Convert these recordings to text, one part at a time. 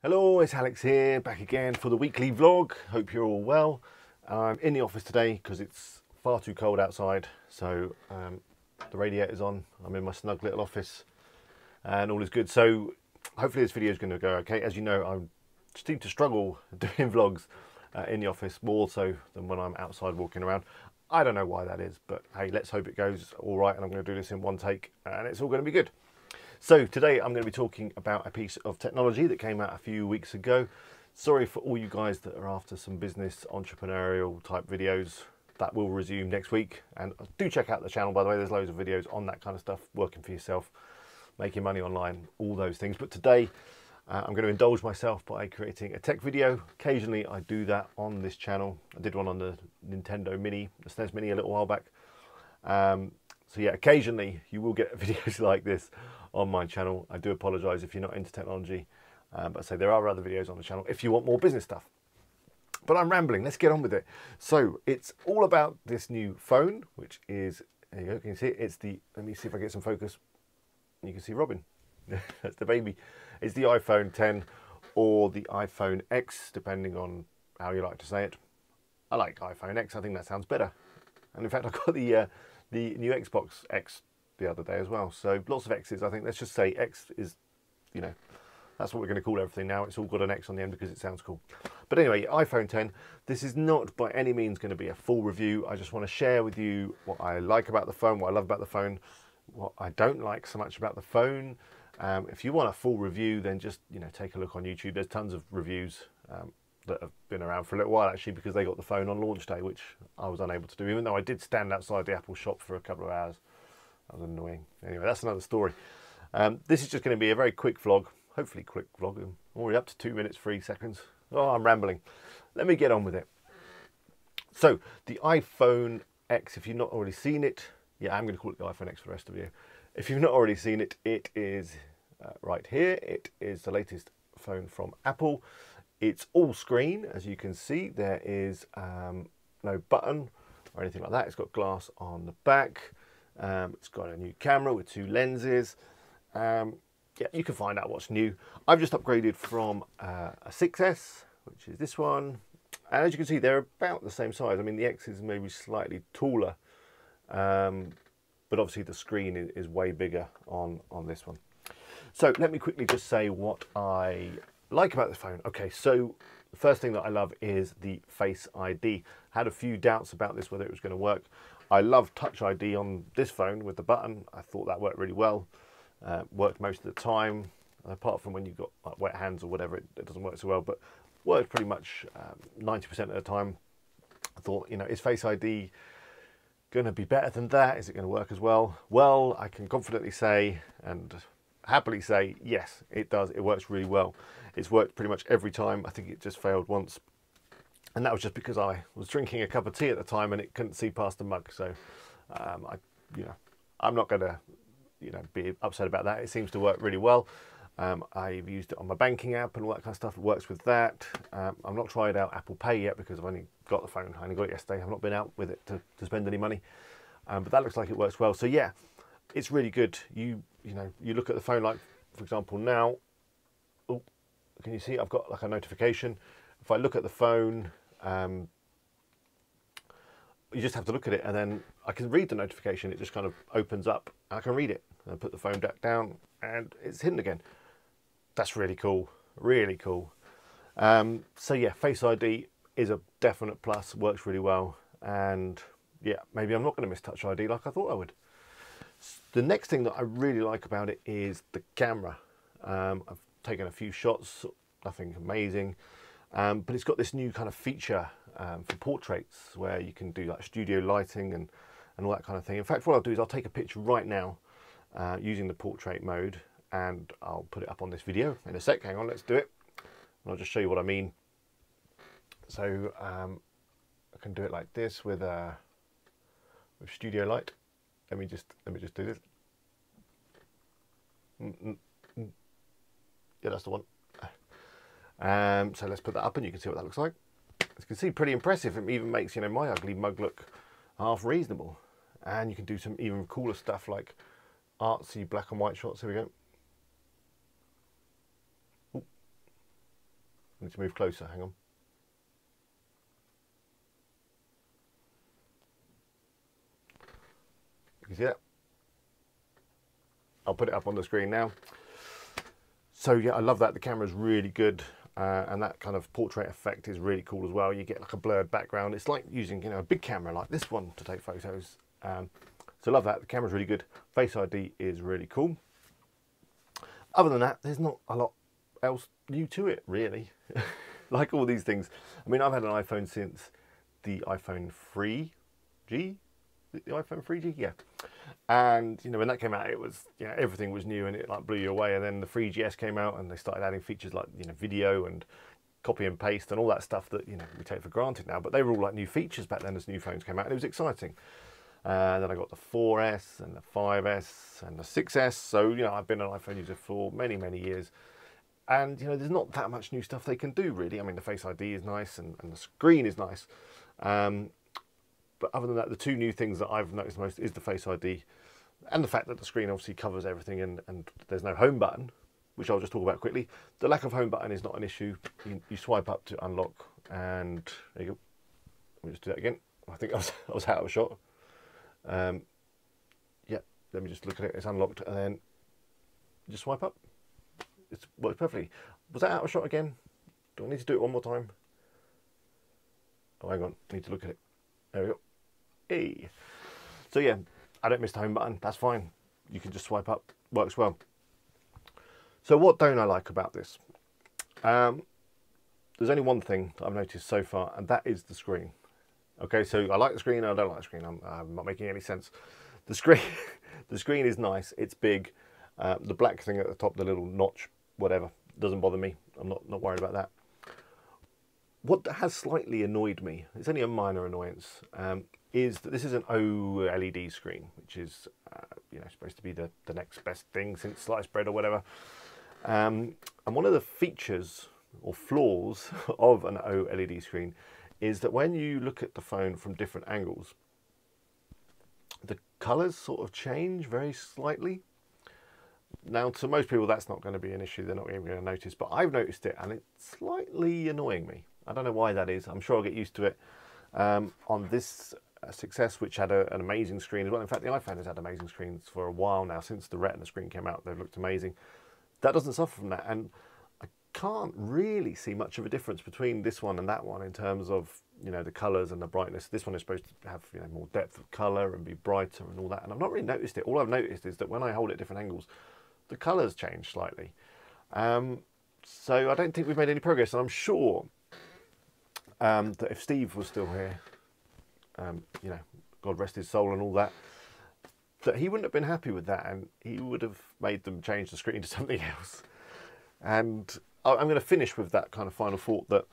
Hello, it's Alex here, back again for the weekly vlog. Hope you're all well. I'm in the office today because it's far too cold outside, so the radiator's on. I'm in my snug little office and all is good. So hopefully this video is going to go okay. As you know, I seem to struggle doing vlogs in the office more so than when I'm outside walking around. I don't know why that is, but hey, let's hope it goes all right and I'm going to do this in one take and it's all going to be good. So today I'm going to be talking about a piece of technology that came out a few weeks ago. Sorry for all you guys that are after some business entrepreneurial type videos. That will resume next week, and do check out the channel, by the way. There's loads of videos on that kind of stuff, working for yourself, making money online, all those things. But today I'm going to indulge myself by creating a tech video. Occasionally I do that on this channel. I did one on the Nintendo Mini, the SNES Mini, a little while back. So yeah, occasionally you will get videos like this on my channel. I do apologise if you're not into technology, but I say there are other videos on the channel if you want more business stuff. But I'm rambling, let's get on with it. So it's all about this new phone, which is, there you go, can you see it? It's the, let me see if I get some focus. You can see Robin, that's the baby. It's the iPhone 10 or the iPhone X, depending on how you like to say it. I like iPhone X, I think that sounds better. And in fact, I got the new Xbox X the other day as well. So lots of X's. I think let's just say X is, you know, that's what we're going to call everything now. It's all got an X on the end because it sounds cool. But anyway, iPhone 10. This is not by any means going to be a full review. I just want to share with you what I like about the phone, what I love about the phone, what I don't like so much about the phone. If you want a full review, then just, you know, take a look on YouTube. There's tons of reviews that have been around for a little while actually, because they got the phone on launch day, which I was unable to do, even though I did stand outside the Apple shop for a couple of hours. That was annoying. Anyway, that's another story. This is just going to be a very quick vlog, hopefully quick vlog. I'm already up to 2 minutes, 3 seconds. Oh, I'm rambling. Let me get on with it. So the iPhone X, if you've not already seen it, yeah, I'm going to call it the iPhone X for the rest of you. If you've not already seen it, it is right here. It is the latest phone from Apple. It's all screen, as you can see. There is no button or anything like that. It's got glass on the back. It's got a new camera with 2 lenses. Yeah, you can find out what's new. I've just upgraded from a 6S, which is this one. And as you can see, they're about the same size. I mean, the X is maybe slightly taller, but obviously the screen is way bigger on this one. So let me quickly just say what I like about this phone. Okay, so the first thing that I love is the Face ID. Had a few doubts about this, whether it was going to work. I love Touch ID on this phone with the button. I thought that worked really well. Worked most of the time, apart from when you've got like wet hands or whatever, it doesn't work so well, but worked pretty much 90% of the time. I thought, you know, is Face ID going to be better than that? Is it going to work as well? Well, I can confidently say and happily say, yes, it does. It works really well. It's worked pretty much every time. I think it just failed once, and that was just because I was drinking a cup of tea at the time and it couldn't see past the mug. So, I'm not going to, be upset about that. It seems to work really well. I've used it on my banking app and all that kind of stuff. It works with that. I've not tried out Apple Pay yet because I've only got the phone. I only got it yesterday. I've not been out with it to spend any money, but that looks like it works well. So yeah, it's really good. You look at the phone, like for example now. Oh, can you see? I've got like a notification. If I look at the phone, you just have to look at it, and then I can read the notification. It just kind of opens up. I can read it, and I put the phone back down, and it's hidden again. That's really cool. Really cool. So yeah, Face ID is a definite plus. Works really well, and yeah, maybe I'm not going to miss Touch ID like I thought I would. The next thing that I really like about it is the camera. I've taken a few shots, nothing amazing, but it's got this new kind of feature for portraits where you can do like studio lighting and all that kind of thing. In fact, what I'll do is I'll take a picture right now using the portrait mode, and I'll put it up on this video in a sec. Hang on, let's do it. And I'll just show you what I mean. So I can do it like this with studio light. Let me just do this. Yeah, that's the one. So let's put that up and you can see what that looks like. As you can see, pretty impressive. It even makes, my ugly mug look half reasonable. And you can do some even cooler stuff like artsy black and white shots. Here we go. Ooh. need to move closer, hang on. You see that? I'll put it up on the screen now. So yeah, I love that. The camera's really good, and that kind of portrait effect is really cool as well. You get like a blurred background. It's like using, you know, a big camera like this one to take photos. So love that. The camera's really good. Face ID is really cool. Other than that, there's not a lot else new to it, really. Like all these things. I mean, I've had an iPhone since the iPhone 3G. The iPhone 3G, yeah. And you know, when that came out, it was, you know, everything was new and it like blew you away. And then the 3GS came out and they started adding features like, you know, video and copy and paste and all that stuff that, you know, we take for granted now. But they were all like new features back then as new phones came out, and it was exciting. And then I got the 4S and the 5S and the 6S. So, you know, I've been an iPhone user for many, many years. And, you know, there's not that much new stuff they can do, really. I mean, the Face ID is nice and the screen is nice. But other than that, the two new things that I've noticed most is the Face ID and the fact that the screen obviously covers everything, and there's no home button, which I'll just talk about quickly. The lack of home button is not an issue. You swipe up to unlock, and there you go. Let me just do that again. I think I was out of shot. Yeah, let me just look at it. It's unlocked, and then just swipe up. It works perfectly. Was that out of shot again? Do I need to do it one more time? Oh, hang on. I need to look at it. There we go. Hey. So yeah, I don't miss the home button. That's fine. You can just swipe up. Works well. So what don't I like about this? There's only one thing that I've noticed so far, and that is the screen. Okay, so I like the screen and I don't like the screen. I'm not making any sense. The screen, the screen is nice. It's big. The black thing at the top, the little notch, whatever, doesn't bother me. I'm not worried about that. What has slightly annoyed me, it's only a minor annoyance, is that this is an OLED screen, which is you know, supposed to be the next best thing since sliced bread or whatever. And one of the features or flaws of an OLED screen is that when you look at the phone from different angles, the colours sort of change very slightly. Now, to most people, that's not going to be an issue. They're not even going to notice, but I've noticed it, and it's slightly annoying me. I don't know why that is. I'm sure I'll get used to it. On this Success, which had an amazing screen as well. In fact, the iPhone has had amazing screens for a while now. Since the Retina screen came out, they've looked amazing. That doesn't suffer from that, and I can't really see much of a difference between this one and that one in terms of, you know, the colours and the brightness. This one is supposed to have, you know, more depth of colour and be brighter and all that, and I've not really noticed it. All I've noticed is that when I hold it at different angles, the colours change slightly. So I don't think we've made any progress, and I'm sure that if Steve was still here, you know, God rest his soul and all that, that he wouldn't have been happy with that, and he would have made them change the screen to something else. And I'm going to finish with that kind of final thought that,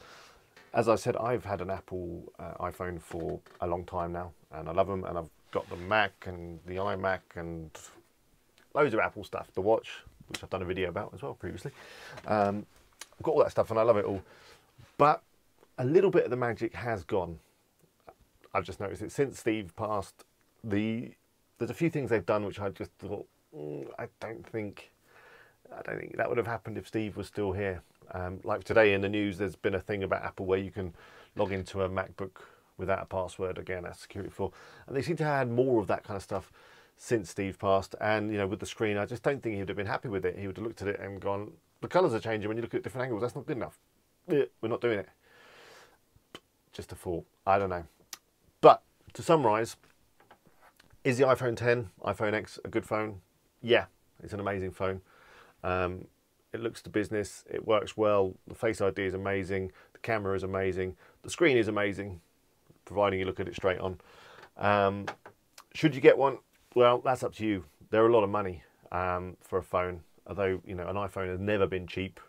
as I said, I've had an Apple iPhone for a long time now, and I love them, and I've got the Mac and the iMac and loads of Apple stuff, the watch, which I've done a video about as well previously. I've got all that stuff and I love it all, but a little bit of the magic has gone. I've just noticed it since Steve passed. There's a few things they've done which I just thought, I don't think that would have happened if Steve was still here. Like today in the news, there's been a thing about Apple where you can log into a MacBook without a password. Again, that's security flaw, and they seem to have had more of that kind of stuff since Steve passed. And you know, with the screen, I just don't think he would have been happy with it. He would have looked at it and gone, the colours are changing when you look at different angles. That's not good enough. We're not doing it. Just a thought. I don't know. But to summarise, is the iPhone 10, iPhone X a good phone? Yeah, it's an amazing phone. It looks to business. It works well. The Face ID is amazing. The camera is amazing. The screen is amazing, providing you look at it straight on. Should you get one? Well, that's up to you. They're a lot of money for a phone, although, you know, an iPhone has never been cheap.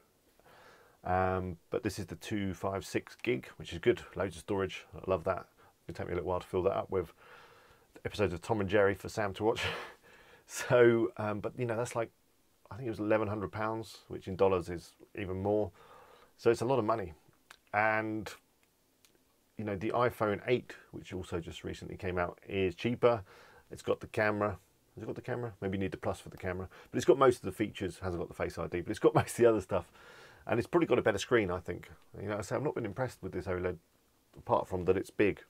But this is the 256 gig, which is good. Loads of storage. I love that. It'll take me a little while to fill that up with episodes of Tom and Jerry for Sam to watch. So, but you know, that's like, I think it was £1,100, which in dollars is even more. So it's a lot of money. And, you know, the iPhone 8, which also just recently came out, is cheaper. It's got the camera. Has it got the camera? Maybe you need the plus for the camera. But it's got most of the features. Hasn't got the Face ID, but it's got most of the other stuff. and it's probably got a better screen, I think. You know, so I've not been impressed with this OLED, apart from that it's big.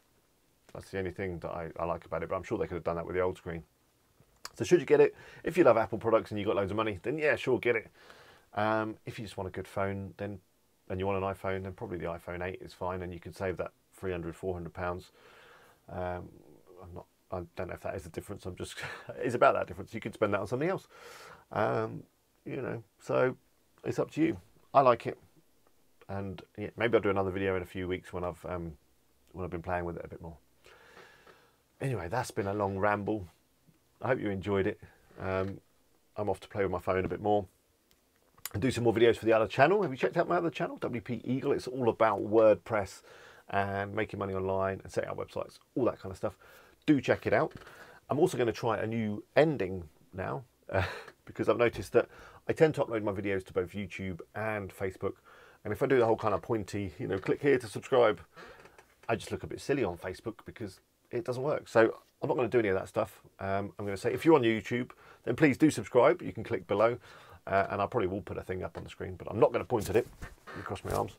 That's the only thing that I like about it, but I'm sure they could have done that with the old screen. So should you get it, if you love Apple products and you've got loads of money, then yeah, sure, get it. If you just want a good phone, then, and you want an iPhone, then probably the iPhone 8 is fine, and you can save that £300–400. I don't know if that is the difference. It's about that difference. You could spend that on something else. You know, so it's up to you. I like it, and yeah, maybe I'll do another video in a few weeks when I've been playing with it a bit more. Anyway, that's been a long ramble. I hope you enjoyed it. I'm off to play with my phone a bit more and do some more videos for the other channel. Have you checked out my other channel, WP Eagle? It's all about WordPress and making money online and setting up websites, all that kind of stuff. Do check it out. I'm also going to try a new ending now because I've noticed that I tend to upload my videos to both YouTube and Facebook. And if I do the whole kind of pointy, you know, click here to subscribe, I just look a bit silly on Facebook because it doesn't work. So I'm not going to do any of that stuff. I'm going to say, if you're on YouTube, then please do subscribe. You can click below, and I probably will put a thing up on the screen, but I'm not going to point at it. You cross my arms.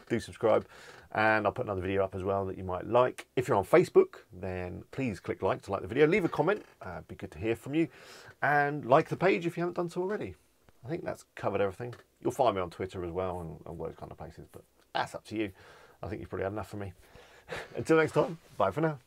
Do subscribe, and I'll put another video up as well that you might like. If you're on Facebook, then please click like to like the video. Leave a comment. It'd be good to hear from you. And like the page if you haven't done so already. I think that's covered everything. You'll find me on Twitter as well and all those kind of places, but that's up to you. I think you've probably had enough from me. Until next time, bye for now.